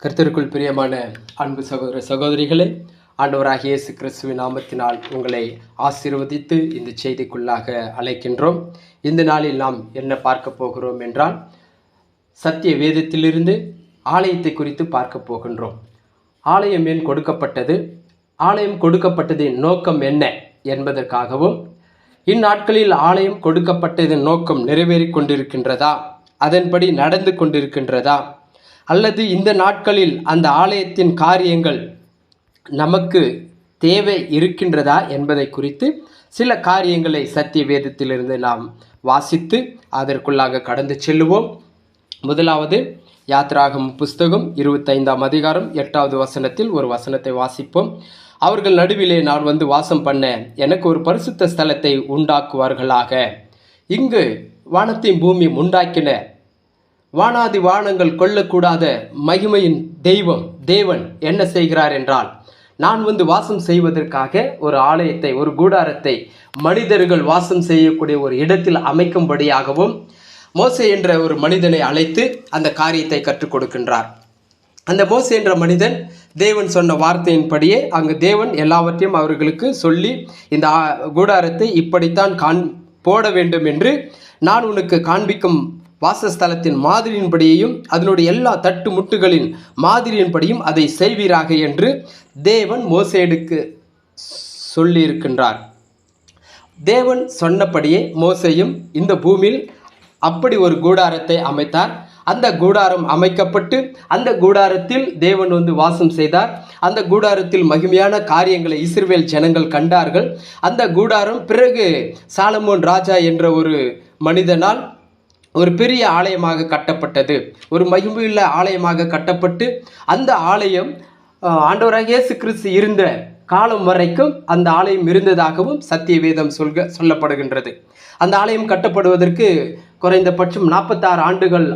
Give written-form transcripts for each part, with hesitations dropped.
கர்த்தருக்குள் பிரியமான அன்பு சகோதர சகோதரிகளே, ஆண்டவராகிய இயேசு கிறிஸ்துவின் நாமத்தினால் உங்களை ஆசீர்வதித்து இந்த செய்திக்குள்ளாக அழைக்கின்றோம். இந்த நாளில் நாம் என்ன பார்க்க போகிறோம் என்றால், சத்திய வேதத்திலிருந்து ஆலயத்தை குறித்து பார்க்க போகின்றோம். ஆலயம் ஏன் கொடுக்கப்பட்டது, ஆலயம் கொடுக்கப்பட்டதின் நோக்கம் என்ன என்பதற்காகவும், இந்நாட்களில் ஆலயம் கொடுக்கப்பட்டதின் நோக்கம் நிறைவேறி கொண்டிருக்கின்றதா, அதன்படி நடந்து கொண்டிருக்கின்றதா, அல்லது இந்த நாட்களில் அந்த ஆலயத்தின் காரியங்கள் நமக்கு தேவை இருக்கின்றதா என்பதை குறித்து சில காரியங்களை சத்திய வேதத்திலிருந்து நாம் வாசித்து அதற்குள்ளாக கடந்து செல்லுவோம். முதலாவது யாத்ராகம புஸ்தகம் 25ஆம் அதிகாரம் 8வது வசனத்தில் ஒரு வசனத்தை வாசிப்போம். அவர்கள் நடுவிலே நான் வந்து வாசம் பண்ண எனக்கு ஒரு பரிசுத்த ஸ்தலத்தை உண்டாக்குவார்களாக. இங்கு வானத்தையும் பூமியும் உண்டாக்கின வானாதி வானங்கள் கொள்ளக்கூடாத மகிமையின் தேவன் என்ன செய்கிறார் என்றால், நான் வந்து வாசம் செய்வதற்காக ஒரு ஆலயத்தை, ஒரு கூடாரத்தை மனிதர்கள் வாசம் செய்யக்கூடிய ஒரு இடத்தில் அமைக்கும்படியாகவும் மோசே என்ற ஒரு மனிதனை அழைத்து அந்த காரியத்தை கற்றுக் கொடுக்கின்றார். அந்த மோசே என்ற மனிதன் தேவன் சொன்ன வார்த்தையின்படியே அங்கு தேவன் எல்லாவற்றையும் அவர்களுக்கு சொல்லி, இந்த கூடாரத்தை இப்படித்தான் போட வேண்டும் என்று நான் உனக்கு காண்பிக்கும் வாசஸ்தலத்தின் மாதிரியின்படியையும் அதனுடைய எல்லா தட்டு முட்டுகளின் மாதிரியின்படியும் அதை செய்வீராக என்று தேவன் மோசேக்கு சொல்லியிருக்கின்றார். தேவன் சொன்னபடியே மோசேயும் இந்த பூமியில் அப்படி ஒரு கூடாரத்தை அமைத்தார். அந்த கூடாரம் அமைக்கப்பட்டு அந்த கூடாரத்தில் தேவன் வந்து வாசம் செய்தார். அந்த கூடாரத்தில் மகிமையான காரியங்களை இஸ்ரவேல் ஜனங்கள் கண்டார்கள். அந்த கூடாரம் பிறகு சாலமோன் ராஜா என்ற ஒரு மனிதனால் ஒரு பெரிய ஆலயமாக கட்டப்பட்டது. ஒரு மகிமையுள்ள ஆலயமாக கட்டப்பட்டு அந்த ஆலயம் ஆண்டவராகிய இயேசு கிறிஸ்து இருந்த காலம் வரைக்கும் அந்த ஆலயம் இருந்ததாகவும் சத்திய வேதம் சொல்லப்படுகின்றது. அந்த ஆலயம் கட்டப்படுவதற்கு குறைந்தபட்சம் 46 ஆண்டுகள்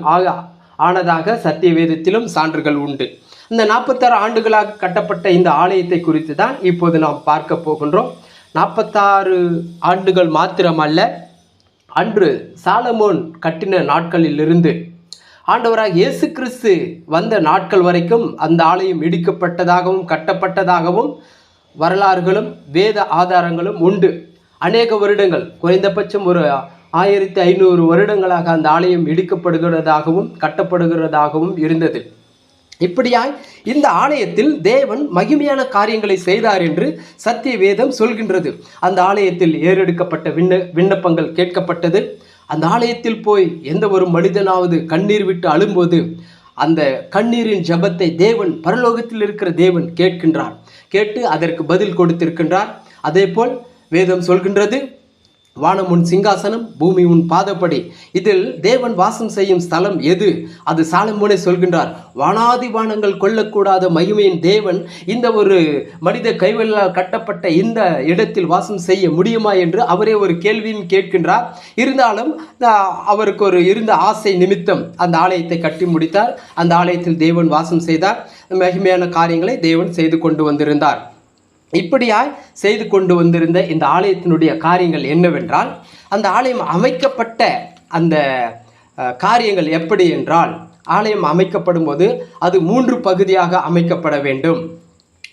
ஆனதாக சத்திய வேதத்திலும் சான்றுகள் உண்டு. இந்த 46 ஆண்டுகளாக கட்டப்பட்ட இந்த ஆலயத்தை குறித்து தான் இப்போது நாம் பார்க்க போகின்றோம். 46 ஆண்டுகள் மாத்திரமல்ல, அன்று சாலமோன் கட்டின நாட்களிலிருந்து ஆண்டவராக இயேசு கிறிஸ்து வந்த நாட்கள் வரைக்கும் அந்த ஆலயம் இடிக்கப்பட்டதாகவும் கட்டப்பட்டதாகவும் வரலாறுகளும் வேத ஆதாரங்களும் உண்டு. அநேக வருடங்கள், குறைந்தபட்சம் ஒரு 1500 வருடங்களாக அந்த ஆலயம் இடிக்கப்படுகிறதாகவும் கட்டப்படுகிறதாகவும் இருந்தது. இப்படியாய் இந்த ஆலயத்தில் தேவன் மகிமையான காரியங்களை செய்தார் என்று சத்திய வேதம் சொல்கின்றது. அந்த ஆலயத்தில் ஏறெடுக்கப்பட்ட விண்ணப்பங்கள் கேட்கப்பட்டது. அந்த ஆலயத்தில் போய் எந்த ஒரு மனிதனாவது கண்ணீர் விட்டு அழும்போது அந்த கண்ணீரின் ஜபத்தை தேவன், பரலோகத்தில் இருக்கிற தேவன் கேட்கின்றார். கேட்டு அதற்கு பதில் கொடுத்திருக்கின்றார். அதே போல் வேதம் சொல்கின்றது, வானம் உன் சிங்காசனம், பூமி உன் பாதப்படி. இதில் தேவன் வாசம் செய்யும் ஸ்தலம் எது? அது சாலமோனே சொல்கின்றார். வானாதி வானங்கள் கொள்ளக்கூடாத மகிமையின் தேவன் இந்த ஒரு மனித கைவெல்லால் கட்டப்பட்ட இந்த இடத்தில் வாசம் செய்ய முடியுமா என்று அவரே ஒரு கேள்வியும் கேட்கின்றார். இருந்தாலும் அவருக்கு ஒரு இருந்த ஆசை நிமித்தம் அந்த ஆலயத்தை கட்டி முடித்தார். அந்த ஆலயத்தில் தேவன் வாசம் செய்தார். மகிமையான காரியங்களை தேவன் செய்து கொண்டு வந்திருந்தார். இப்படியாய் செய்து கொண்டு வந்திருந்த இந்த ஆலயத்தினுடைய காரியங்கள் என்னவென்றால், அந்த ஆலயம் அமைக்கப்பட்ட அந்த காரியங்கள் எப்படி என்றால், ஆலயம் அமைக்கப்படும் போது அது 3 பகுதியாக அமைக்கப்பட வேண்டும்.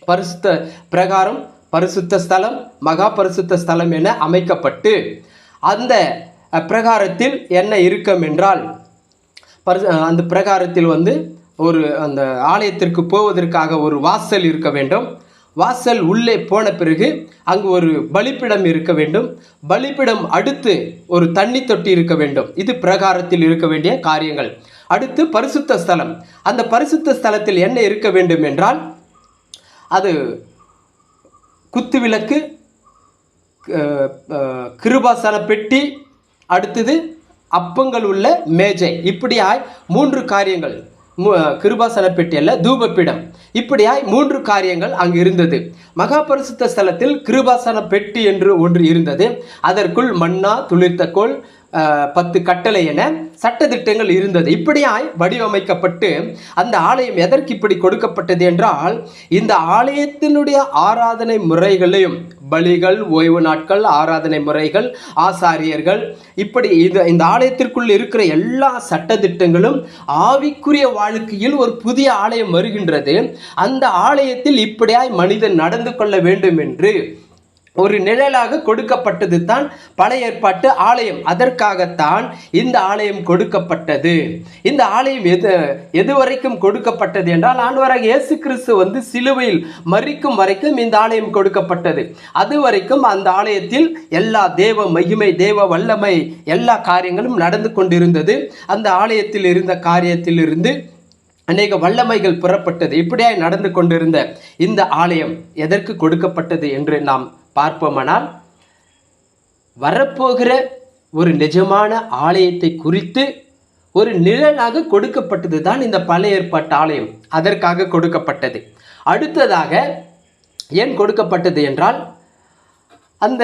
பரிசுத்த பிரகாரம், பரிசுத்த ஸ்தலம், மகா பரிசுத்த ஸ்தலம் என அமைக்கப்பட்டு, அந்த பிரகாரத்தில் என்ன இருக்கும் என்றால், அந்த பிரகாரத்தில் வந்து ஒரு அந்த ஆலயத்திற்கு போவதற்காக ஒரு வாசல் இருக்க வேண்டும். வாசல் உள்ளே போன பிறகு அங்கு ஒரு பலிப்பிடம் இருக்க வேண்டும். பலிப்பிடம் அடுத்து ஒரு தண்ணி தொட்டி இருக்க வேண்டும். இது பிரகாரத்தில் இருக்க வேண்டிய காரியங்கள். அடுத்து பரிசுத்த ஸ்தலம். அந்த பரிசுத்த ஸ்தலத்தில் என்ன இருக்க வேண்டும் என்றால், அது குத்துவிளக்கு, கிருபாசன பெட்டி, அடுத்தது அப்பங்கள் உள்ள மேஜை. இப்படியாய் 3 காரியங்கள், கிருபாசன பெட்டி அல்ல, தூபப்பீடம். இப்படியாய் 3 காரியங்கள் அங்கு இருந்தது. மகா பரிசுத்த ஸ்தலத்தில் கிருபாசன பெட்டி என்று ஒன்று இருந்தது. அதற்குள் மன்னா, துளிர்த்தக்கோல், 10 கட்டளை என சட்டதிட்டங்கள் இருந்தது. இப்படியாய் வடிவமைக்கப்பட்டு அந்த ஆலயம் எதற்கு இப்படி கொடுக்கப்பட்டது என்றால், இந்த ஆலயத்தினுடைய ஆராதனை முறைகளையும் பலிகள், ஓய்வு நாட்கள், ஆராதனை முறைகள், ஆசாரியர்கள், இப்படி இந்த ஆலயத்திற்குள் இருக்கிற எல்லா சட்டதிட்டங்களும் ஆவிக்குரிய வாழ்க்கையில் ஒரு புதிய ஆலயம் வருகின்றது. அந்த ஆலயத்தில் இப்படியாய் மனிதன் நடந்து கொள்ள வேண்டும் என்று ஒரு நிழலாக கொடுக்கப்பட்டது தான் பழைய ஏற்பாட்டு ஆலயம். அதற்காகத்தான் இந்த ஆலயம் கொடுக்கப்பட்டது. இந்த ஆலயம் எது வரைக்கும் கொடுக்கப்பட்டது என்றால், ஆண்டவராகிய இயேசு கிறிஸ்து சிலுவையில் மரிக்கும் வரைக்கும் இந்த ஆலயம் கொடுக்கப்பட்டது. அது வரைக்கும் அந்த ஆலயத்தில் எல்லா தேவ மகிமை, தேவ வல்லமை, எல்லா காரியங்களும் நடந்து கொண்டிருந்தது. அந்த ஆலயத்தில் இருந்த காரியத்திலிருந்து அநேக வல்லமைகள் புறப்பட்டது. இப்படியாய் நடந்து கொண்டிருந்த இந்த ஆலயம் எதற்கு கொடுக்கப்பட்டது என்று நாம் பார்ப்போமானால், வரப்போகிற ஒரு நிஜமான ஆலயத்தை குறித்து ஒரு நிழலாக கொடுக்கப்பட்டது தான் இந்த பழைய ஏற்பாட்டு ஆலயம். அதற்காக கொடுக்கப்பட்டது. அடுத்ததாக ஏன் கொடுக்கப்பட்டது என்றால், அந்த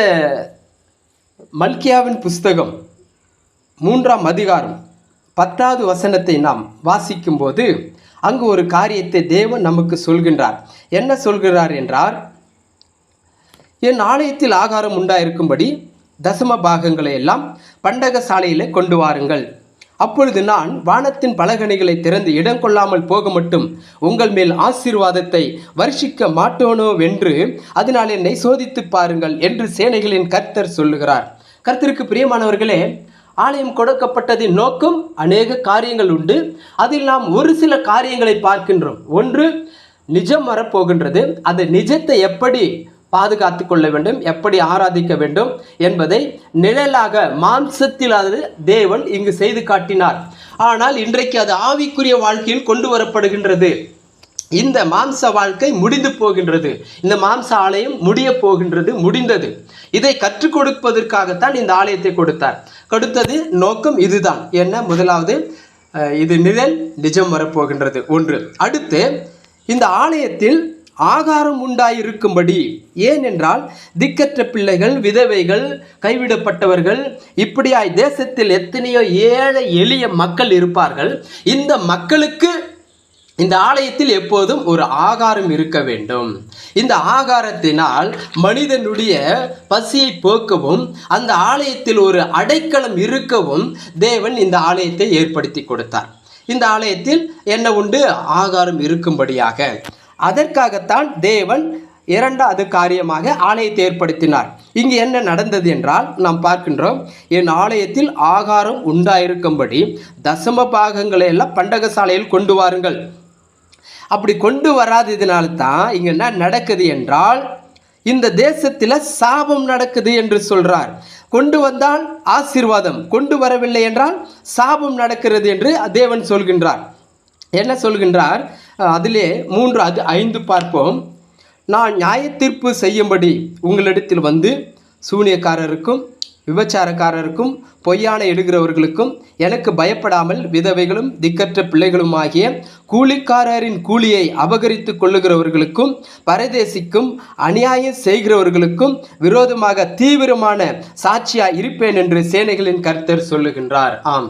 மல்கியாவின் புஸ்தகம் 3ஆம் அதிகாரம் 10வது வசனத்தை நாம் வாசிக்கும் போது அங்கு ஒரு காரியத்தை தேவன் நமக்கு சொல்கின்றார். என்ன சொல்கிறார் என்றால், என் ஆலயத்தில் ஆகாரம் உண்டாயிருக்கும்படி தசம பாகங்களை எல்லாம் பண்டக சாலையிலே கொண்டு வாருங்கள். அப்பொழுது நான் வானத்தின் பலகணிகளை திறந்து இடம் கொள்ளாமல் போக மட்டும் உங்கள் மேல் ஆசீர்வாதத்தை வருஷிக்க மாட்டோனோவென்று அதனால் என்னை சோதித்து பாருங்கள் என்று சேனைகளின் கர்த்தர் சொல்லுகிறார். கர்த்தருக்கு பிரியமானவர்களே, ஆலயம் கொடுக்கப்பட்டதின் நோக்கம் அநேக காரியங்கள் உண்டு. அதில் நாம் ஒரு சில காரியங்களை பார்க்கின்றோம். ஒன்று, நிஜம் வரப்போகின்றது. அந்த நிஜத்தை எப்படி பாதுகாத்து கொள்ள வேண்டும், எப்படி ஆராதிக்க வேண்டும் என்பதை நிழலாக மாம்சத்திலாவது தேவன் இங்கு செய்து காட்டினார். ஆனால் இன்றைக்கு அது ஆவிக்குரிய வாழ்க்கையில் கொண்டு வரப்படுகின்றது. இந்த மாம்ச வாழ்க்கை முடிந்து போகின்றது. இந்த மாம்ச ஆலயம் முடிய போகின்றது, முடிந்தது. இதை கற்றுக் கொடுப்பதற்காகத்தான் இந்த ஆலயத்தை கொடுத்தது. நோக்கம் இதுதான். என்ன? முதலாவது, இது நிழல், நிஜம் வரப்போகின்றது ஒன்று. அடுத்து, இந்த ஆலயத்தில் ஆகாரம் உண்டாயிருக்கும்படி. ஏனென்றால் திக்கற்ற பிள்ளைகள், விதவைகள், கைவிடப்பட்டவர்கள், இப்படியாய் தேசத்தில் எத்தனையோ ஏழை எளிய மக்கள் இருப்பார்கள். இந்த மக்களுக்கு இந்த ஆலயத்தில் எப்போதும் ஒரு ஆகாரம் இருக்க வேண்டும். இந்த ஆகாரத்தினால் மனிதனுடைய பசியை போக்கவும், அந்த ஆலயத்தில் ஒரு அடைக்கலம் இருக்கவும் தேவன் இந்த ஆலயத்தை ஏற்படுத்தி கொடுத்தார். இந்த ஆலயத்தில் என்ன உண்டு? ஆகாரம் இருக்கும்படியாக. அதற்காகத்தான் தேவன் இரண்டாவது காரியமாக ஆலயத்தை ஏற்படுத்தினார். இங்கு என்ன நடந்தது என்றால், நாம் பார்க்கின்றோம், என் ஆலயத்தில் ஆகாரம் உண்டாயிருக்கும்படி தசம பாகங்களை எல்லாம் பண்டக சாலையில் கொண்டு வாருங்கள். அப்படி கொண்டு வராததினால்தான் இங்க என்ன நடக்குது என்றால், இந்த தேசத்தில் சாபம் நடக்குது என்று சொல்றார். கொண்டு வந்தால் ஆசீர்வாதம், கொண்டு வரவில்லை என்றால் சாபம் நடக்கிறது என்று தேவன் சொல்கின்றார். என்ன சொல்கின்றார்? அதிலே 3-5 பார்ப்போம். நான் நியாயத்தீர்ப்பு செய்யும்படி உங்களிடத்தில் வந்து சூனியக்காரருக்கும் விபச்சாரக்காரருக்கும் பொய்யான எடுக்கிறவர்களுக்கும் எனக்கு பயப்படாமல் விதவைகளும் திக்கற்ற பிள்ளைகளும் ஆகிய கூலிக்காரரின் கூலியை அபகரித்து கொள்ளுகிறவர்களுக்கும் பரதேசிக்கும் அநியாயம் செய்கிறவர்களுக்கும் விரோதமாக தீவிரமான சாட்சியாய் இருப்பேன் என்று சேனைகளின் கர்த்தர் சொல்லுகின்றார். ஆம்,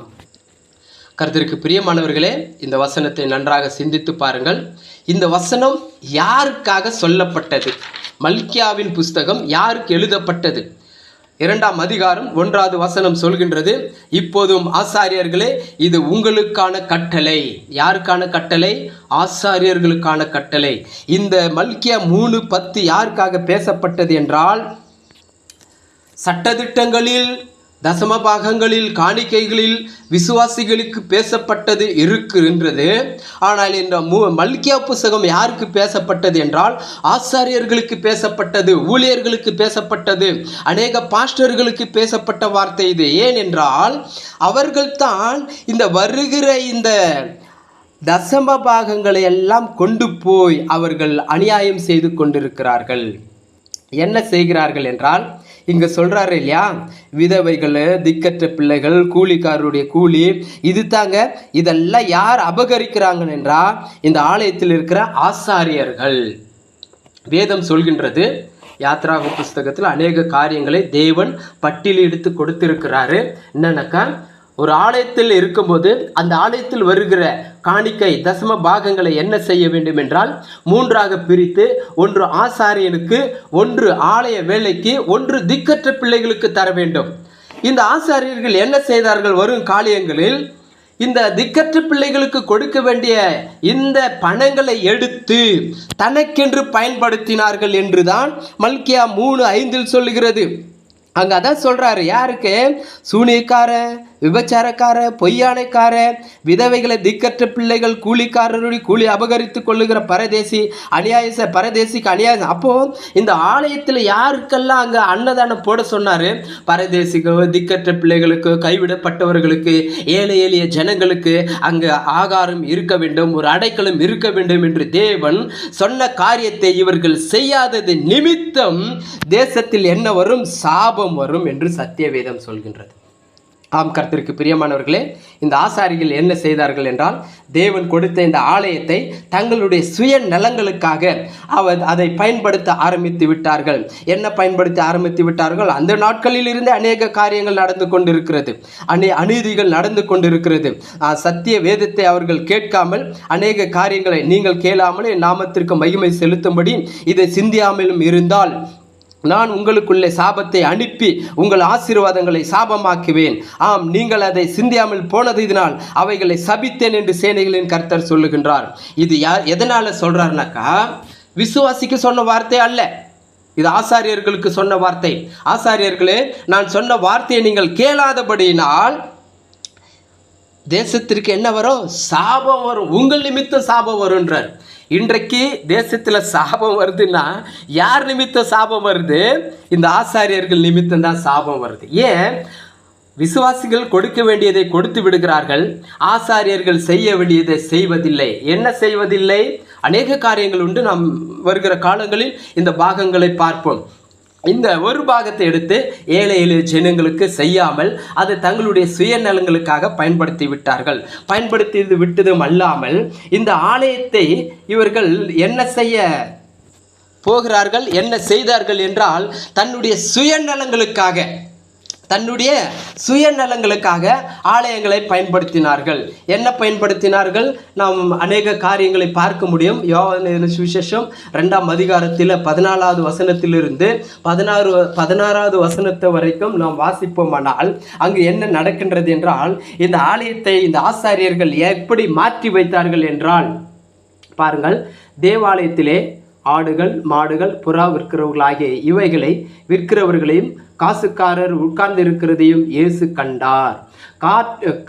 கர்த்தருக்கு பிரியமானவர்களே, இந்த வசனத்தை நன்றாக சிந்தித்து பாருங்கள். இந்த வசனம் யாருக்காக சொல்லப்பட்டது? மல்கியாவின் புஸ்தகம் யாருக்கு எழுதப்பட்டது? 2ஆம் அதிகாரம் 1வது வசனம் சொல்கின்றது, இப்போதும் ஆசாரியர்களே, இது உங்களுக்கான கட்டளை. யாருக்கான கட்டளை? ஆசாரியர்களுக்கான கட்டளை. இந்த மல்கியா 3:10 யாருக்காக பேசப்பட்டது என்றால், சட்டதிட்டங்களில், தசம பாகங்களில், காணிக்கைகளில் விசுவாசிகளுக்கு பேசப்பட்டது இருக்கின்றது. ஆனால் இந்த மல்கியா புஸ்தகம் யாருக்கு பேசப்பட்டது என்றால், ஆசாரியர்களுக்கு பேசப்பட்டது, ஊழியர்களுக்கு பேசப்பட்டது, அநேக பாஸ்டர்களுக்கு பேசப்பட்ட வார்த்தை இது. ஏனென்றால் அவர்கள்தான் இந்த வருகிற இந்த தசம பாகங்களை எல்லாம் கொண்டு போய் அவர்கள் அநியாயம் செய்து கொண்டிருக்கிறார்கள். என்ன செய்கிறார்கள் என்றால், இங்க சொல்றாரு இல்லையா, விதவைகள், திக்கற்ற பிள்ளைகள், கூலிக்காரருடைய கூலி, இது தாங்க. இதெல்லாம் யார் அபகரிக்கிறாங்க என்றால், இந்த ஆலயத்தில் இருக்கிற ஆசாரியர்கள். வேதம் சொல்கின்றது, யாத்ராக புஸ்தகத்தில் அநேக காரியங்களை தேவன் பட்டியல் எடுத்து கொடுத்திருக்கிறாரு. என்னன்னாக்கா, ஒரு ஆலயத்தில் இருக்கும்போது அந்த ஆலயத்தில் வருகிற காணிக்கை தசம பாகங்களை என்ன செய்ய வேண்டும் என்றால் 3ஆக பிரித்து, ஒன்று ஆசாரியனுக்கு, ஒன்று ஆலய வேலைக்கு, ஒன்று திக்கற்ற பிள்ளைகளுக்கு தர வேண்டும். இந்த ஆசாரியர்கள் என்ன செய்தார்கள்? வரும் காரியங்களில் இந்த திக்கற்ற பிள்ளைகளுக்கு கொடுக்க வேண்டிய இந்த பணங்களை எடுத்து தனக்கென்று பயன்படுத்தினார்கள் என்றுதான் மல்கியா 3:5 சொல்லுகிறது. அங்கே அதான் சொல்கிறாரு. யாருக்கு? சூனியக்கார, விபச்சாரக்கார, பொய்யானைக்கார, விதவைகளை, திக்கற்ற பிள்ளைகள், கூலிக்காரருடைய கூலி அபகரித்து கொள்ளுகிற பரதேசி, பரதேசிக்கு அநியாயம். அப்போது இந்த ஆலயத்தில் யாருக்கெல்லாம் அங்கே அன்னதானம் போட சொன்னார்? பரதேசிக்கு, திக்கற்ற பிள்ளைகளுக்கு, கைவிடப்பட்டவர்களுக்கு, ஏழை எளிய ஜனங்களுக்கு அங்கே ஆகாரம் இருக்க வேண்டும், ஒரு அடைக்கலம் இருக்க வேண்டும் என்று தேவன் சொன்ன காரியத்தை இவர்கள் செய்யாதது நிமித்தம் தேசத்தில் என்ன வரும்? சாபம் வரும் என்று சத்தியவேதம் சொல்கின்றது. ஆம், கர்த்தருக்கு பிரியமானவர்களே, இந்த ஆசாரிகள் என்ன செய்தார்கள் என்றால், தேவன் கொடுத்த இந்த ஆலயத்தை தங்களுடைய சுய நலங்களுக்காக அதை பயன்படுத்த ஆரம்பித்து விட்டார்கள். என்ன பயன்படுத்த ஆரம்பித்து விட்டார்கள்? அந்த நாட்களில் இருந்து அநேக காரியங்கள் நடந்து கொண்டிருக்கிறது, அநீதிகள் நடந்து கொண்டிருக்கிறது. சத்திய வேதத்தை அவர்கள் கேட்காமல் அநேக காரியங்களை நீங்கள் கேளாமலே நாமத்திற்கு மகிமை செலுத்தும்படி இதை சிந்தியாமலும் இருந்தால் நான் உங்களுக்குள்ளே சாபத்தை அனுப்பி உங்கள் ஆசீர்வாதங்களை சாபமாக்குவேன். ஆம், நீங்கள் அதை சிந்தியாமல் போனதினால் அவைகளை சபித்தேன் என்று சேனைகளின் கர்த்தர் சொல்லுகின்றார். இது எதனால சொல்றாருனாக்கா, விசுவாசிக்கு சொன்ன வார்த்தை அல்ல, இது ஆசாரியர்களுக்கு சொன்ன வார்த்தை. ஆசாரியர்களே, நான் சொன்ன வார்த்தையை நீங்கள் கேளாதபடியினால் தேசத்திற்கு என்ன வரும்? சாபம் வரும். உங்கள் நிமித்தம் சாபம் வரும்ன்றார். இன்றைக்கு தேசத்தில் சாபம் வருதுன்னா யார் நிமித்தம் சாபம் வருது? இந்த ஆசாரியர்கள் நிமித்தம் தான் சாபம் வருது. ஏன்? விசுவாசிகள் கொடுக்க வேண்டியதை கொடுத்து விடுகிறார்கள், ஆசாரியர்கள் செய்ய வேண்டியதை செய்வதில்லை. என்ன செய்வதில்லை? அநேக காரியங்கள் உண்டு. நாம் வருகிற காலங்களில் இந்த பாகங்களை பார்ப்போம். இந்த ஒரு பாகத்தை எடுத்து ஏழை எளிய ஜனங்களுக்கு செய்யாமல் அதை தங்களுடைய சுயநலங்களுக்காக பயன்படுத்தி விட்டார்கள். பயன்படுத்தி விட்டதும் அல்லாமல் இந்த ஆலயத்தை இவர்கள் என்ன செய்ய போகிறார்கள்? என்ன செய்தார்கள் என்றால், தன்னுடைய சுயநலங்களுக்காக ஆலயங்களை பயன்படுத்தினார்கள். என்ன பயன்படுத்தினார்கள்? நாம் அநேக காரியங்களை பார்க்க முடியும். யோவான் சுவிசேஷம் 2ஆம் அதிகாரத்தில் 14வது வசனத்திலிருந்து 16வது வசனத்தை வரைக்கும் நாம் வாசிப்போமானால் அங்கு என்ன நடக்கின்றது என்றால், இந்த ஆலயத்தை இந்த ஆசாரியர்கள் எப்படி மாற்றி வைத்தார்கள் என்றால், பாருங்கள், தேவாலயத்திலே ஆடுகள், மாடுகள், புறா விற்கிறவர்களாகிய இவைகளை விற்கிறவர்களையும் காசுக்காரர் உட்கார்ந்து இருக்கிறதையும் இயேசு கண்டார்.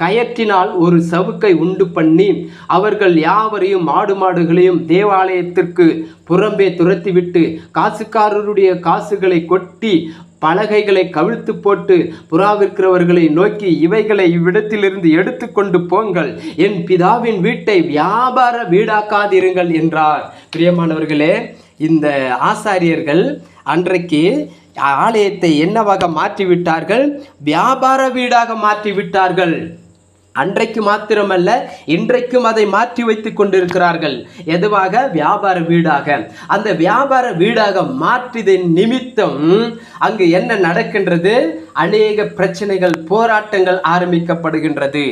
கயற்றினால் ஒரு சவுக்கை உண்டு பண்ணி அவர்கள் யாவரையும் ஆடு மாடுகளையும் தேவாலயத்திற்கு புறம்பே துரத்திவிட்டு காசுக்காரருடைய காசுகளை கொட்டி பலகைகளை கவிழ்த்து போட்டு புறாவிற்கிறவர்களை நோக்கி, இவைகளை இவ்விடத்திலிருந்து எடுத்து கொண்டு போங்கள், என் பிதாவின் வீட்டை வியாபார வீடாக்காதிருங்கள் என்றார். பிரியமானவர்களே, இந்த ஆசாரியர்கள் அன்றைக்கு ஆலயத்தை என்னவாக மாற்றிவிட்டார்கள்? வியாபார வீடாக மாற்றிவிட்டார்கள். அன்றைக்கு மாத்திரமல்ல, இன்றைக்கும் அதை மாற்றி வைத்துக் கொண்டிருக்கிறார்கள். எதுவாக? வியாபார வீடாக. அந்த வியாபார வீடாக மாற்றியதன் நிமித்தம் அங்கு என்ன நடக்கின்றது? அநேக பிரச்சனைகள், போராட்டங்கள் ஆரம்பிக்கப்படுகின்றது.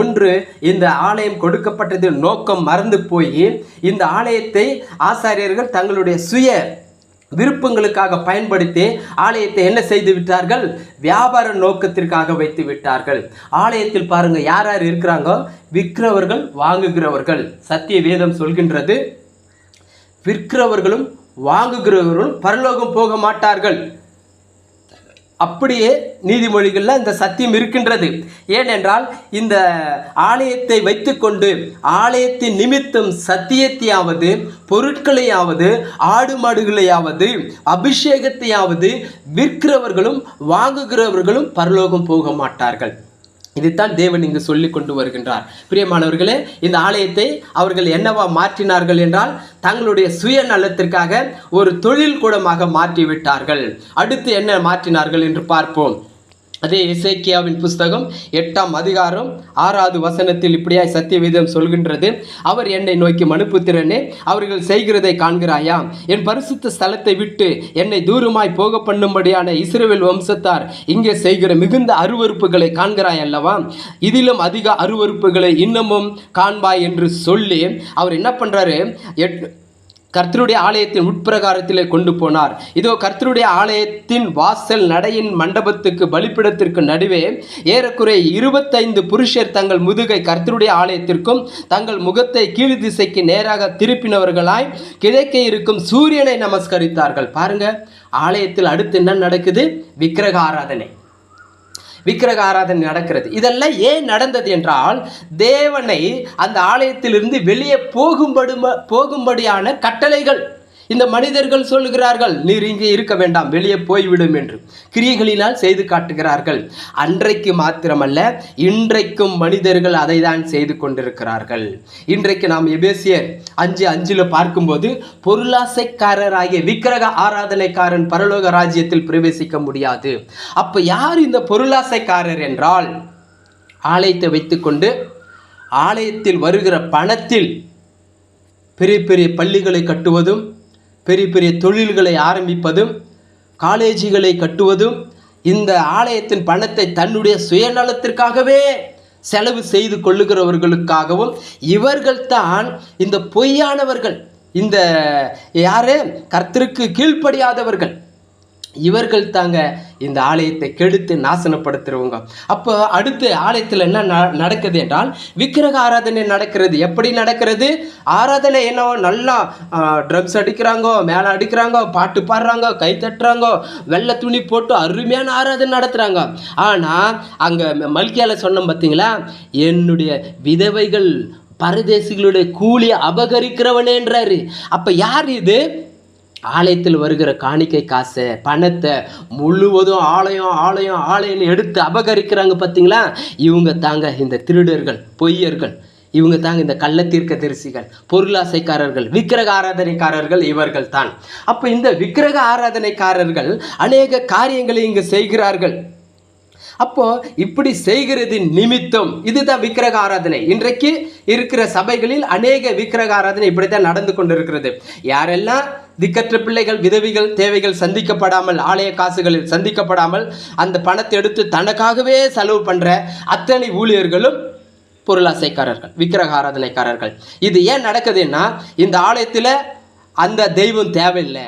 ஒன்று, இந்த ஆலயம் கொடுக்கப்பட்டது நோக்கம் மறந்து போய் இந்த ஆலயத்தை ஆசாரியர்கள் தங்களுடைய சுய விருப்பங்களுக்காக பயன்படுத்தி ஆலயத்தை என்ன செய்து விட்டார்கள்? வியாபார நோக்கத்திற்காக வைத்து விட்டார்கள். ஆலயத்தில் பாருங்க, யார் யார் இருக்கிறாங்க? விற்கிறவர்கள், வாங்குகிறவர்கள். சத்திய வேதம் சொல்கின்றது, விற்கிறவர்களும் வாங்குகிறவர்களும் பரலோகம் போக மாட்டார்கள். அப்படியே நீதிமொழிகளில் இந்த சத்தியம் இருக்கின்றது. ஏனென்றால் இந்த ஆலயத்தை வைத்துக்கொண்டு ஆலயத்தின் நிமித்தம் சத்தியத்தையாவது, பொருட்களையாவது, ஆடு மாடுகளையாவது, அபிஷேகத்தையாவது விற்கிறவர்களும் வாங்குகிறவர்களும் பரலோகம் போக மாட்டார்கள். இதைத்தான் தேவன் இங்கு சொல்லி கொண்டு வருகின்றார். பிரியமானவர்களே, இந்த ஆலயத்தை அவர்கள் என்னவா மாற்றினார்கள் என்றால், தங்களுடைய சுயநலத்திற்காக ஒரு தொழில் கூடமாக மாற்றிவிட்டார்கள். அடுத்து என்ன மாற்றினார்கள் என்று பார்ப்போம். அதே எசேக்கியாவின் புஸ்தகம் 8ஆம் அதிகாரம் 6வது வசனத்தில் இப்படியாய் சத்தியவேதம் சொல்கின்றது, அவர் என்னை நோக்கி, மனுப்புத்திரனே, அவர்கள் செய்கிறதை காண்கிறாயா? என் பரிசுத்த ஸ்தலத்தை விட்டு என்னை தூரமாய் போக பண்ணும்படியான இஸ்ரவேல் வம்சத்தார் இங்கே செய்கிற மிகுந்த அருவருப்புகளை காண்கிறாய் அல்லவா? இதிலும் அதிக அருவருப்புகளை இன்னமும் காண்பாய் என்று சொல்லி அவர் என்ன பண்றாரு, கர்த்தருடைய ஆலயத்தின் உட்பிரகாரத்திலே கொண்டு போனார். இதோ கர்த்தருடைய ஆலயத்தின் வாசல் நடையின் மண்டபத்துக்கு பலிப்பிடத்திற்கு நடுவே ஏறக்குறைய 25 புருஷர் தங்கள் முதுகை கர்த்தருடைய ஆலயத்திற்கும் தங்கள் முகத்தை கீழ் திசைக்கு நேராக திருப்பினவர்களாய் கிழக்கே இருக்கும் சூரியனை நமஸ்கரித்தார்கள். பாருங்க, ஆலயத்தில் அடுத்து என்ன நடக்குது? விக்கிரக ஆராதனை. விக்கிரக ஆராதனை நடக்கிறது. இதெல்லாம் ஏன் நடந்தது என்றால், தேவனை அந்த ஆலயத்திலிருந்து வெளியே போகும்படியான கட்டளைகள் இந்த மனிதர்கள் சொல்லுகிறார்கள், நீர் இங்கே இருக்க வேண்டாம், வெளியே போய்விடும் என்று கிரியைகளினால் செய்து காட்டுகிறார்கள். அன்றைக்கு மாத்திரமல்ல, இன்றைக்கும் மனிதர்கள் அதை தான் செய்து கொண்டிருக்கிறார்கள். இன்றைக்கு நாம் எபேசியர் 5:5 பார்க்கும்போது, பொருளாசைக்காரராகிய விக்கிரக ஆராதனைக்காரன் பரலோக ராஜ்யத்தில் பிரவேசிக்க முடியாது. அப்ப யார் இந்த பொருளாசைக்காரர் என்றால், ஆலயத்தை வைத்துக்கொண்டு ஆலயத்தில் வருகிற பணத்தில் பெரிய பெரிய பள்ளிகளை கட்டுவதும், பெரிய பெரிய தொழில்களை ஆரம்பிப்பதும், காலேஜுகளை கட்டுவதும், இந்த ஆலயத்தின் பணத்தை தன்னுடைய சுயநலத்திற்காகவே செலவு செய்து கொள்ளுகிறவர்களுக்காகவும், இவர்கள்தான் இந்த பொய்யானவர்கள், இந்த யாரு கர்த்தருக்கு கீழ்ப்படியாதவர்கள், இவர்கள் தாங்க இந்த ஆலயத்தை கெடுத்து நாசனப்படுத்துறவங்க. அப்போ அடுத்து ஆலயத்தில் என்ன நடக்குது என்றால், விக்கிரக ஆராதனை நடக்கிறது. எப்படி நடக்கிறது? ஆராதனை என்னவோ நல்லா ட்ரம்ஸ் அடிக்கிறாங்க, மேலே அடிக்கிறாங்க, பாட்டு பாடுறாங்க, கை தட்டுறாங்க, வெள்ளை துணி போட்டு அருமையான ஆராதனை நடத்துகிறாங்க. ஆனால் அங்கே மல்கியால சொன்னோம் பார்த்தீங்களா, என்னுடைய விதவைகள் பரதேசிகளுடைய கூலியை அபகரிக்கிறவனேன்றாரு. அப்போ யார் இது? ஆலயத்தில் வருகிற காணிக்கை காசை, பணத்தை முழுவதும் ஆலயம்னு எடுத்து அபகரிக்கிறாங்க பார்த்தீங்களா? இவங்க தாங்க இந்த திருடர்கள், பொய்யர்கள். இவங்க தாங்க இந்த கள்ளத்தீர்க்க தரிசிகள், பொருளாசைக்காரர்கள், விக்கிரக ஆராதனைக்காரர்கள், இவர்கள் தான். அப்போ இந்த விக்கிரக ஆராதனைக்காரர்கள் அநேக காரியங்களை இங்கு செய்கிறார்கள். அப்போ இப்படி செய்கிறது நிமித்தம், இதுதான் விக்கிரக ஆராதனை. இன்றைக்கு இருக்கிற சபைகளில் அநேக விக்கிரக ஆராதனை இப்படித்தான் நடந்து கொண்டிருக்கிறது. யாரெல்லாம் திக்கற்ற பிள்ளைகள், விதவிகள் தேவைகள் சந்திக்கப்படாமல், ஆலய காசுகளில் சந்திக்கப்படாமல் அந்த பணத்தை எடுத்து தனக்காகவே செலவு பண்ற அத்தனை ஊழியர்களும் பொருளாசைக்காரர்கள், விக்கிரக ஆராதனைக்காரர்கள். இது ஏன் நடக்குதுன்னா, இந்த ஆலயத்தில் அந்த தெய்வம் தேவையில்லை,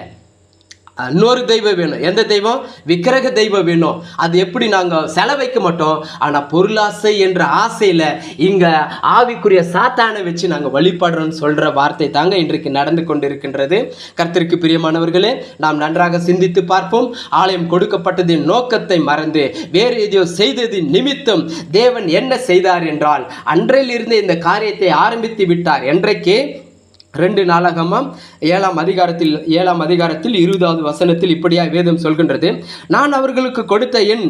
இன்னொரு தெய்வம் வேணும். எந்த தெய்வம்? விக்கிரக தெய்வம் வேணும். அது எப்படி? நாங்கள் செலவைக்க மாட்டோம், ஆனால் பொருளாசை என்ற ஆசையில் இங்கே ஆவிக்குரிய சாத்தானை வச்சு நாங்கள் வழிபடுறோம்னு சொல்கிற வார்த்தை தாங்க இன்றைக்கு நடந்து கொண்டிருக்கின்றது. கர்த்தருக்கு பிரியமானவர்களே, நாம் நன்றாக சிந்தித்து பார்ப்போம். ஆலயம் கொடுக்கப்பட்டதின் நோக்கத்தை மறந்து வேறு எதையோ செய்ததின் நிமித்தம் தேவன் என்ன செய்தார் என்றால், அன்றையிலிருந்து இந்த காரியத்தை ஆரம்பித்து விட்டார். என்றைக்கு? 2 நாளாகமம் 7ஆம் அதிகாரத்தில் 20வது வசனத்தில் இப்படியாய் வேதம் சொல்கின்றது, நான் அவர்களுக்கு கொடுத்த என்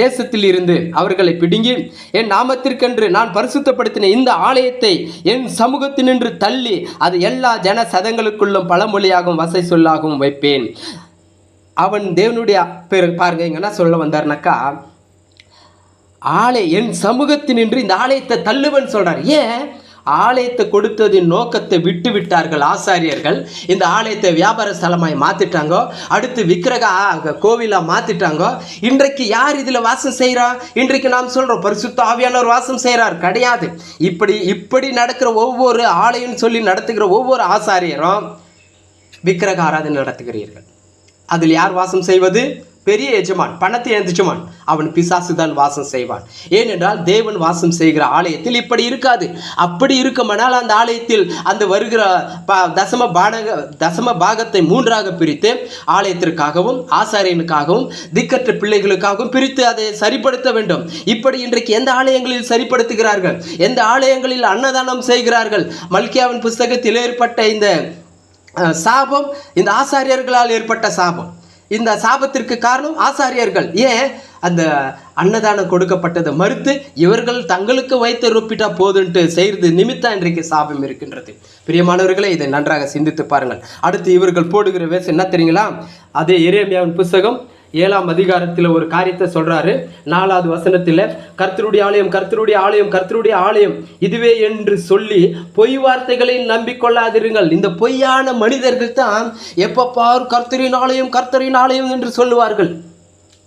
தேசத்தில் இருந்து அவர்களை பிடுங்கி என் நாமத்திற்கென்று நான் பரிசுத்தப்படுத்தின இந்த ஆலயத்தை என் சமூகத்தினின்று தள்ளி அது எல்லா ஜன சதங்களுக்குள்ளும் பழமொழியாகவும் வசை சொல்லாகவும் வைப்பேன். அவன் தேவனுடைய பாருங்க, இங்க என்ன சொல்ல வந்தார்னாக்கா, என் சமூகத்தினின்று இந்த ஆலயத்தை தள்ளுவன் சொல்றார். ஏன்? ஆலயத்தை கொடுத்ததின் நோக்கத்தை விட்டு விட்டார்கள் ஆசாரியர்கள். இந்த ஆலயத்தை வியாபார ஸ்தலமாய் மாத்திட்டாங்க, அடுத்து விக்கிரக கோவிலா மாத்திட்டாங்க. இன்றைக்கு யார் இதுல வாசம் செய்யறா? இன்றைக்கு நாம் சொல்றோம் பரிசுத்த ஆவியானவர் வாசம் செய்யறார். கிடையாது. இப்படி நடக்கிற ஒவ்வொரு ஆலயம் சொல்லி நடத்துகிற ஒவ்வொரு ஆசாரியரும் விக்கிரக ஆராதனை நடத்துகிறீர்கள். அதில் யார் வாசம் செய்வது? பெரிய எஜமான், பணத்தை எந்திரிச்சமான், அவன் பிசாசு தான் வாசம் செய்வான். ஏனென்றால் தேவன் வாசம் செய்கிற ஆலயத்தில் இப்படி இருக்காது. அப்படி இருக்குமானால் அந்த ஆலயத்தில் அந்த வருகிற தசம பாகத்தை 3ஆக பிரித்து ஆலயத்திற்காகவும் ஆசாரியனுக்காகவும் திக்கற்ற பிள்ளைகளுக்காகவும் பிரித்து அதை சரிப்படுத்த வேண்டும். இப்படி இன்றைக்கு எந்த ஆலயங்களில் சரிப்படுத்துகிறார்கள்? எந்த ஆலயங்களில் அன்னதானம் செய்கிறார்கள்? மல்கியாவின் புஸ்தகத்தில் ஏற்பட்ட இந்த சாபம் இந்த ஆசாரியர்களால் ஏற்பட்ட சாபம். இந்த சாபத்திற்கு காரணம் ஆசாரியர்கள். ஏன்? அந்த அன்னதானம் கொடுக்கப்பட்டதை மறுத்து இவர்கள் தங்களுக்கு வைத்து ரொப்பிட்டா போதுன்ட்டு செய்கிறது நிமித்தம் இன்றைக்கு சாபம் இருக்கின்றது. பிரியமானவர்களே, இதை நன்றாக சிந்தித்து பாருங்கள். அடுத்து இவர்கள் போடுகிற வேஷம் என்ன தெரியுங்களா? அதே எரேமியாவின் புஸ்தகம் 7ஆம் அதிகாரத்தில் ஒரு காரியத்தை சொல்றாரு. 4வது வசனத்தில், கர்த்தருடைய ஆலயம், கர்த்தருடைய ஆலயம், கர்த்தருடைய ஆலயம் இதுவே என்று சொல்லி பொய் வார்த்தைகளை நம்பிக்கொள்ளாதிருங்கள். இந்த பொய்யான மனிதர்கள் தான் எப்ப பார் கர்த்தரின் ஆலயம், கர்த்தரின் ஆலயம் என்று சொல்லுவார்கள்.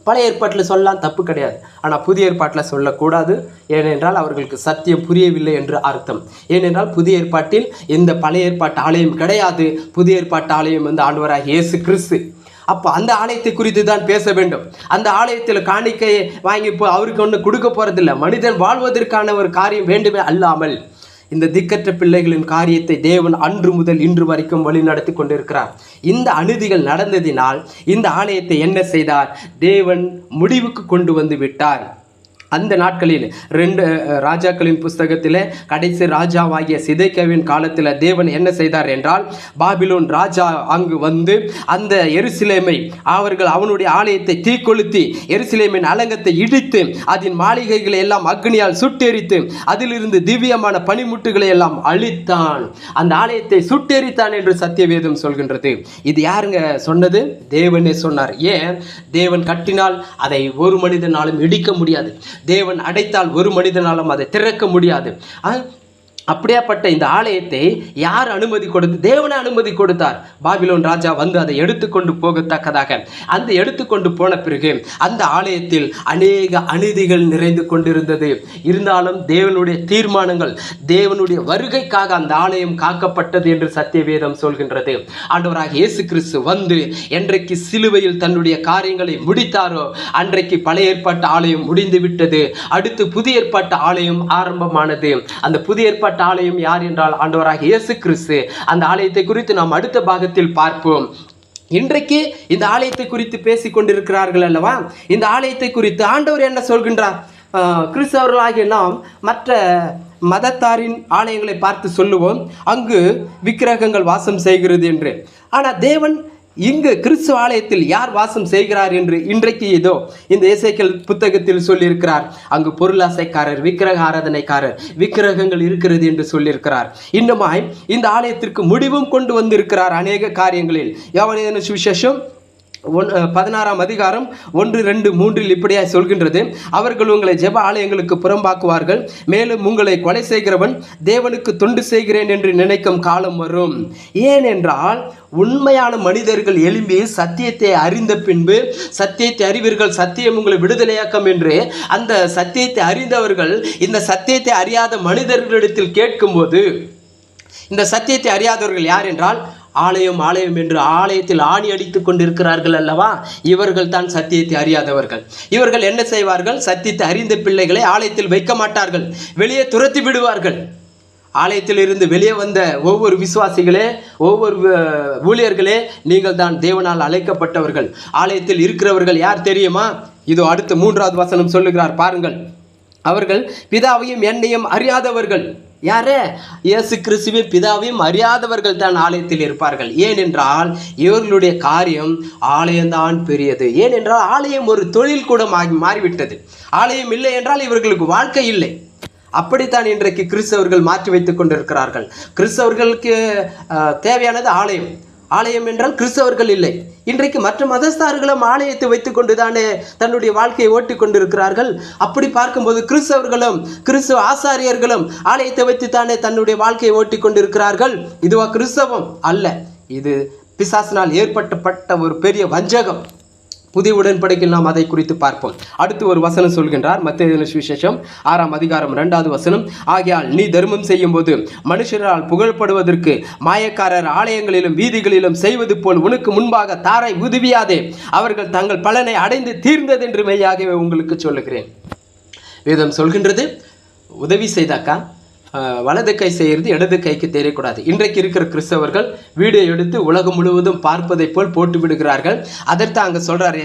பழைய ஏற்பாட்டில் சொல்லலாம், தப்பு கிடையாது. ஆனால் புதிய ஏற்பாட்டில் சொல்லக்கூடாது. ஏனென்றால் அவர்களுக்கு சத்தியம் புரியவில்லை என்று அர்த்தம். ஏனென்றால் புதிய ஏற்பாட்டில் இந்த பழைய ஏற்பாட்டு ஆலயம் கிடையாது. புதிய ஏற்பாட்டு ஆலயம் வந்து ஆண்டவராகிய இயேசு கிறிஸ்து. அப்போ அந்த ஆலயத்தை குறித்து தான் பேச வேண்டும். அந்த ஆலயத்தில் காணிக்கையை வாங்கி அவருக்கு ஒன்று கொடுக்க போறதில்லை. மனிதன் வாழ்வதற்கான ஒரு காரியம் வேண்டுமே அல்லாமல் இந்த திக்கற்ற பிள்ளைகளின் காரியத்தை தேவன் அன்று முதல் இன்று வரைக்கும் வழி நடத்தி கொண்டிருக்கிறார். இந்த அநீதிகள் நடந்ததினால் இந்த ஆலயத்தை என்ன செய்தார்? தேவன் முடிவுக்கு கொண்டு வந்து விட்டார். அந்த நாட்களில் 2 ராஜாக்களின் புஸ்தகத்தில் கடைசி ராஜாவாகிய சிதேக்கியாவின் காலத்தில் தேவன் என்ன செய்தார் என்றால், பாபிலோன் ராஜா அங்கு வந்து அந்த எருசலேமை அவனுடைய ஆலயத்தை தீக்கொளுத்தி எருசலேமின் அலங்கத்தை இடித்து அதன் மாளிகைகளை எல்லாம் அக்னியால் சுட்டெரித்து அதிலிருந்து திவ்யமான பனிமுட்டுகளை எல்லாம் அழித்தான். அந்த ஆலயத்தை சுட்டெரித்தான் என்று சத்தியவேதம் சொல்கின்றது. இது யாருங்க சொன்னது? தேவனே சொன்னார். ஏன்? தேவன் கட்டினால் அதை ஒரு மனிதனாலும் இடிக்க முடியாது. தேவன் அடைத்தால் ஒரு மனிதனாலும் அதை திறக்க முடியாது. அப்படியாப்பட்ட இந்த ஆலயத்தை யார் அனுமதி கொடுத்து? தேவனை அனுமதி கொடுத்தார். பாபிலோன் ராஜா வந்து அதை எடுத்துக்கொண்டு போகத்தக்கதாக அந்த எடுத்துக்கொண்டு போன பிறகு அந்த ஆலயத்தில் அநேக அநீதிகள் நிறைந்து கொண்டிருந்தது. இருந்தாலும் தேவனுடைய தீர்மானங்கள், தேவனுடைய வருகைக்காக அந்த ஆலயம் காக்கப்பட்டது என்று சத்தியவேதம் சொல்கின்றது. ஆண்டவராக இயேசு கிறிஸ்து வந்து என்றைக்கு சிலுவையில் தன்னுடைய காரியங்களை முடித்தாரோ அன்றைக்கு பழைய ஏற்பாட்டு ஆலயம் முடிந்து விட்டது. அடுத்து புதிய ஏற்பாட்டு ஆலயம் ஆரம்பமானது. அந்த புதிய ஏற்பாட்டு ஆலயம் யார் என்றால் ஆண்டவராகிய இயேசு கிறிஸ்து. அந்த ஆலயத்தை குறித்து நாம் அடுத்த பாகத்தில் பார்ப்போம். இன்றைக்கு இந்த ஆலயத்தை குறித்து பேசிக் கொண்டிருக்கிறார்கள் அல்லவா? இந்த ஆலயத்தை குறித்து ஆண்டவர் என்ன சொல்கின்றார்? கிறிஸ்தவர்களாகிய நாம் மற்ற மதத்தாரின் ஆலயங்களை பார்த்து சொல்லுவோம், அங்கு விக்கிரகங்கள் வாசம் செய்கிறது என்று. ஆனால் தேவன் இங்கு கிறிஸ்துவ ஆலயத்தில் யார் வாசம் செய்கிறார் என்று இன்றைக்கு ஏதோ இந்த எசேக்கியேல் புத்தகத்தில் சொல்லியிருக்கிறார். அங்கு பொருளாசைக்காரர், விக்கிரக ஆராதனைக்காரர், விக்கிரகங்கள் இருக்கிறது என்று சொல்லியிருக்கிறார். இன்னுமாய் இந்த ஆலயத்திற்கு முடிவும் கொண்டு வந்திருக்கிறார் அநேக காரியங்களில். யோவான் சுவிசேஷம் 16ஆம் அதிகாரம் 1, 2, 3 இப்படியா சொல்கின்றது, அவர்கள் உங்களை ஜெப ஆலயங்களுக்கு புறம்பாக்குவார்கள், மேலும் உங்களை கொலை செய்கிறவன் தேவனுக்கு தொண்டு செய்கிறேன் என்று நினைக்கும் காலம் வரும். ஏனென்றால் உண்மையான மனிதர்கள் எழும்பி சத்தியத்தை அறிந்த பின்பு சத்தியத்தை அறிவீர்கள், சத்தியம் உங்களை விடுதலையாக்கும் என்று அந்த சத்தியத்தை அறிந்தவர்கள் இந்த சத்தியத்தை அறியாத மனிதர்களிடத்தில் கேட்கும்போது, இந்த சத்தியத்தை அறியாதவர்கள் யார் என்றால் ஆலயம் ஆலயம் என்று ஆலயத்தில் ஆணி அடித்துக் கொண்டிருக்கிறார்கள் அல்லவா? இவர்கள் தான் சத்தியத்தை அறியாதவர்கள். இவர்கள் என்ன செய்வார்கள்? சத்தியத்தை அறிந்த பிள்ளைகளை ஆலயத்தில் வைக்க மாட்டார்கள், வெளியே துரத்தி விடுவார்கள். ஆலயத்தில் இருந்து வெளியே வந்த ஒவ்வொரு விசுவாசிகளே, ஒவ்வொரு ஊழியர்களே, நீங்கள் தான் தேவனால் அழைக்கப்பட்டவர்கள். ஆலயத்தில் இருக்கிறவர்கள் யார் தெரியுமா? இதோ அடுத்த 3வது வசனம் சொல்லுகிறார் பாருங்கள். அவர்கள் பிதாவையும் என்னையும் அறியாதவர்கள். யாரே? இயேசு கிறிஸ்துவின் பிதாவையும் அறியாதவர்கள் தான் ஆலயத்தில் இருப்பார்கள். ஏனென்றால் இவர்களுடைய காரியம் ஆலயம்தான் பெரியது. ஏனென்றால் ஆலயம் ஒரு தொழில் கூட மாறிவிட்டது. ஆலயம் இல்லை என்றால் இவர்களுக்கு வாழ்க்கை இல்லை. அப்படித்தான் இன்றைக்கு கிறிஸ்தவர்கள் மாற்றி வைத்துக் கொண்டிருக்கிறார்கள். கிறிஸ்தவர்களுக்கு தேவையானது ஆலயம். ஆலயம் என்றால் கிறிஸ்தவர்கள் இல்லை. இன்றைக்கு மற்ற மதஸ்தார்களும் ஆலயத்தை வைத்துக் கொண்டுதானே தன்னுடைய வாழ்க்கையை ஓட்டி கொண்டிருக்கிறார்கள். அப்படி பார்க்கும்போது கிறிஸ்தவர்களும் கிறிஸ்தவ ஆசாரியர்களும் ஆலயத்தை வைத்துத்தானே தன்னுடைய வாழ்க்கையை ஓட்டி கொண்டிருக்கிறார்கள். இதுவா கிறிஸ்தவம்? அல்ல, இது பிசாசினால் ஏற்பட்ட ஒரு பெரிய வஞ்சகம். புதிய உடன்படிக்கையில் நாம் அதை குறித்து பார்ப்போம். அடுத்து ஒரு வசனம் சொல்கின்றார், மத்தேயு சுவிசேஷம் 6ஆம் அதிகாரம் 2வது வசனம். ஆகையால் நீ தர்மம் செய்யும் போது மனுஷரால் புகழப்படுவதற்கு மாயக்காரர் ஆலயங்களிலும் வீதிகளிலும் செய்வது போல் உனக்கு முன்பாக தாரை உதவியாதே, அவர்கள் தங்கள் பலனை அடைந்து தீர்ந்தது என்று மெய்யாகவே உங்களுக்கு சொல்லுகிறேன். வேதம் சொல்கின்றது, உதவி செய்தாக்கா வலது கை செய்கிறது இடது கைக்கு தெரியக்கூடாது. இன்றைக்கு இருக்கிற கிறிஸ்தவர்கள் வீடியோ எடுத்து உலகம் முழுவதும் பார்ப்பதை போல் போட்டு விடுகிறார்கள். அதற்கு அங்கே சொல்றாரு,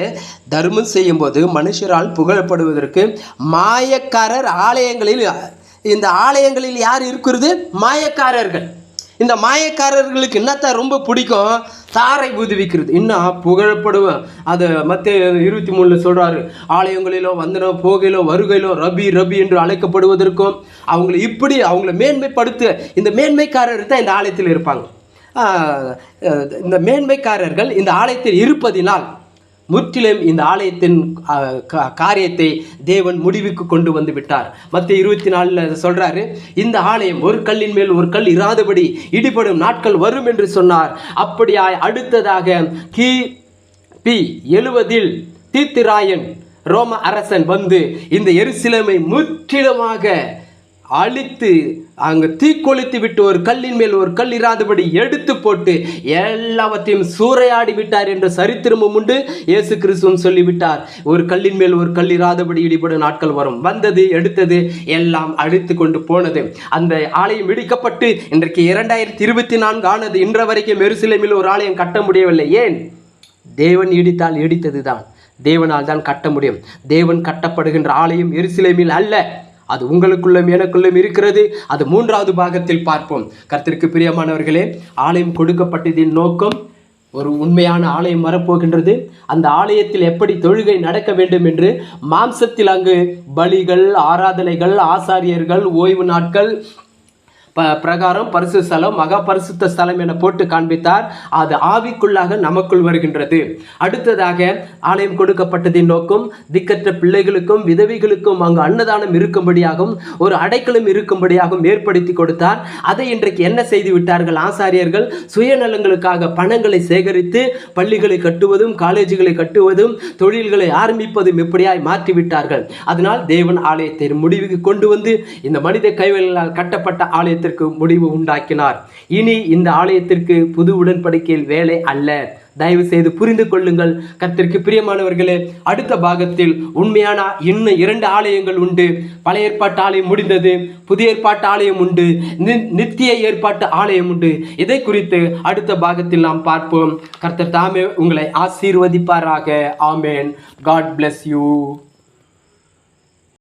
தர்மம் செய்யும் போது மனுஷரால் புகழப்படுவதற்கு மாயக்காரர் ஆலயங்களில், இந்த ஆலயங்களில் யார் இருக்கிறது? மாயக்காரர்கள். இந்த மாயக்காரர்களுக்கு என்னத்தான் ரொம்ப பிடிக்கும்? தாரை ஊதுவிக்கிறது. இன்னும் புகழப்படுவேன். அது மத்தேயு 23 சொல்றாரு, ஆலயங்களிலோ வந்தனோ போகையிலோ வருகையிலோ ரபி ரபி என்று அழைக்கப்படுவதற்கும் அவங்களை இப்படி அவங்கள மேன்மைப்படுத்த இந்த மேன்மைக்காரர் தான் இந்த ஆலயத்தில் இருப்பாங்க. இந்த மேன்மைக்காரர்கள் இந்த ஆலயத்தில் இருப்பதினால் முற்றிலும் இந்த ஆலயத்தின் காரியத்தை தேவன் முடிவுக்கு கொண்டு வந்து விட்டார். மத்திய 24 சொல்றாரு, இந்த ஆலயம் ஒரு கல்லின் மேல் ஒரு கல் இராதபடி இடிபடும் நாட்கள் வரும் என்று சொன்னார். அப்படியாய் அடுத்ததாக கிபி 70 தீத்துராயன் ரோம அரசன் வந்து இந்த எருசலேமை முற்றிலுமாக அழித்து அங்கு தீக்கொளுத்து விட்டு ஒரு கல்லின் மேல் ஒரு கல் இராதபடி எடுத்து போட்டு எல்லாவற்றையும் சூறையாடி விட்டார் என்ற சரித்திரமும் உண்டு. இயேசு கிறிஸ்துவும் சொல்லிவிட்டார், ஒரு கல்லின் மேல் ஒரு கல் இராதபடி இடிபடும் நாட்கள் வரும். வந்தது, எடுத்தது, எல்லாம் அழித்து கொண்டு போனது. அந்த ஆலயம் இடிக்கப்பட்டு இன்றைக்கு 2024 ஆனது. இன்ற வரைக்கும் எருசலேமில் ஒரு ஆலயம் கட்ட முடியவில்லை. ஏன்? தேவன் இடித்தால் இடித்தது தான், தேவனால் தான் கட்ட முடியும். தேவன் கட்டப்படுகின்ற ஆலயம் எருசலேமில் அல்ல, அது உங்களுக்குள்ளும் எனக்குள்ளும் இருக்கிறது. அது 3வது பாகத்தில் பார்ப்போம். கர்த்தருக்கு பிரியமானவர்களே, ஆலயம் கொடுக்கப்பட்டதின் நோக்கம், ஒரு உண்மையான ஆலயம் வரப்போகின்றது. அந்த ஆலயத்தில் எப்படி தொழுகை நடக்க வேண்டும் என்று மாம்சத்தில் அங்கு பலிகள், ஆராதனைகள், ஆசாரியர்கள், ஓய்வு நாட்கள் பிரகாரம் பரிசு ஸ்தலம், மகா பரிசுத்த ஸ்தலம் என போட்டு காண்பித்தார். அது ஆவிக்குள்ளாக நமக்குள் வருகின்றது. அடுத்ததாக ஆலயம் கொடுக்கப்பட்டதின் நோக்கம், திக்கற்ற பிள்ளைகளுக்கும் விதவைகளுக்கும் அங்கு அன்னதானம் இருக்கும்படியாகவும் ஒரு அடைக்கலம் இருக்கும்படியாகவும் ஏற்படுத்தி கொடுத்தார். அதை இன்றைக்கு என்ன செய்து விட்டார்கள்? ஆசாரியர்கள் சுயநலங்களுக்காக பணங்களை சேகரித்து பள்ளிகளை கட்டுவதும், காலேஜுகளை கட்டுவதும், தொழில்களை ஆரம்பிப்பதும் இப்படியாய் மாற்றிவிட்டார்கள். அதனால் தேவன் ஆலயத்தை முடிவுக்கு கொண்டு வந்து இந்த மனித கைவேலைகளால் கட்டப்பட்ட ஆலயத்தை முடிவு உண்டாக்கினார். இனி இந்த ஆலயத்திற்கு புது உடன்படிக்கையில் வேலை அல்ல. தயவு செய்து புரிந்து கொள்ளுங்கள். கர்த்தருக்கு பிரியமானவர்களே, அடுத்த பாகத்தில் உண்மையான இன்னும் 2 ஆலயங்கள் உண்டு. பழைய ஏற்பாட்டு ஆலயம் முடிந்தது, புதிய ஏற்பாட்டு ஆலயம் உண்டு, நித்திய ஏற்பாட்டு ஆலயம் உண்டு. இதை குறித்து அடுத்த பாகத்தில் நாம் பார்ப்போம். கர்த்தர் தாமே உங்களை ஆசீர்வதிப்பாராக. ஆமென். God bless you.